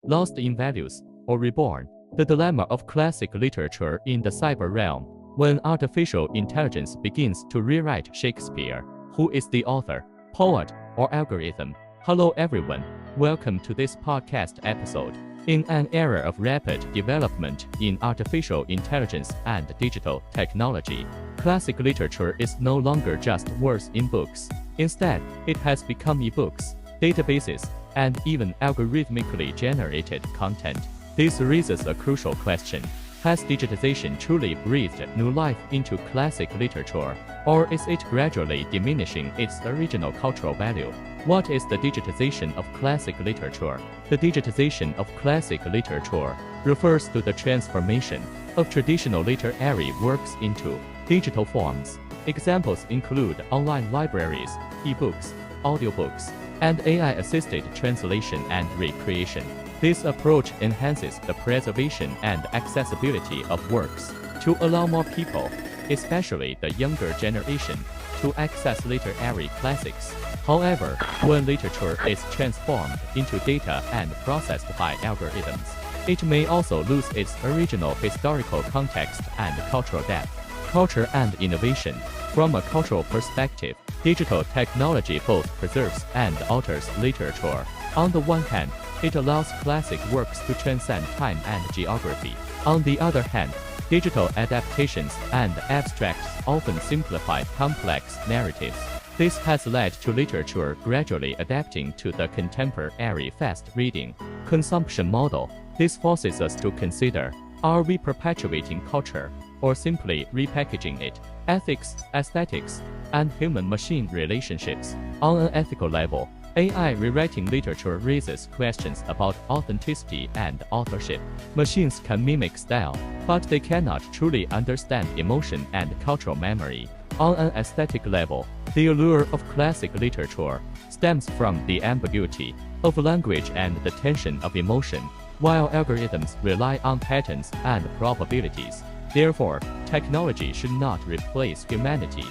lost in values, or reborn. The dilemma of classic literature in the cyber realm. When artificial intelligence begins to rewrite Shakespeare, who is the author, poet, or algorithm? Hello everyone, welcome to this podcast episode. In an era of rapid development in artificial intelligence and digital technology, classic literature is no longer just words in books. Instead, it has become e-books, databases, and even algorithmically generated content. This raises a crucial question. Has digitization truly breathed new life into classic literature, or is it gradually diminishing its original cultural value? What is the digitization of classic literature? The digitization of classic literature refers to the transformation of traditional literary works into digital forms. Examples include online libraries, e-books, audiobooks, and AI-assisted translation and recreation. This approach enhances the preservation and accessibility of works to allow more people, especially the younger generation, to access literary classics. However, when literature is transformed into data and processed by algorithms, it may also lose its original historical context and cultural depth. Culture and innovation. From a cultural perspective, digital technology both preserves and alters literature. On the one hand, it allows classic works to transcend time and geography. On the other hand, digital adaptations and abstracts often simplify complex narratives. This has led to literature gradually adapting to the contemporary fast-reading consumption model. This forces us to consider, are we perpetuating culture, or simply repackaging it? Ethics, aesthetics, and human-machine relationships. On an ethical level, AI rewriting literature raises questions about authenticity and authorship. Machines can mimic style, but they cannot truly understand emotion and cultural memory. On an aesthetic level, the allure of classic literature stems from the ambiguity of language and the tension of emotion, while algorithms rely on patterns and probabilities. Therefore, technology should not replace humanity,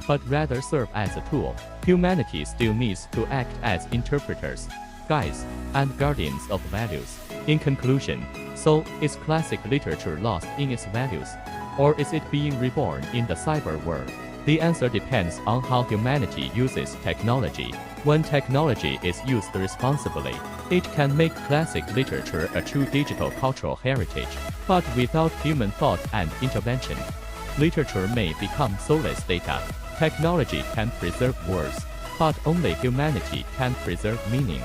but rather serve as a tool. Humanity still needs to act as interpreters, guides, and guardians of values. In conclusion, so is classic literature lost in its values, or is it being reborn in the cyber world? The answer depends on how humanity uses technology. When technology is used responsibly, it can make classic literature a true digital cultural heritage. But without human thought and intervention, literature may become soulless data. Technology can preserve words, but only humanity can preserve meaning.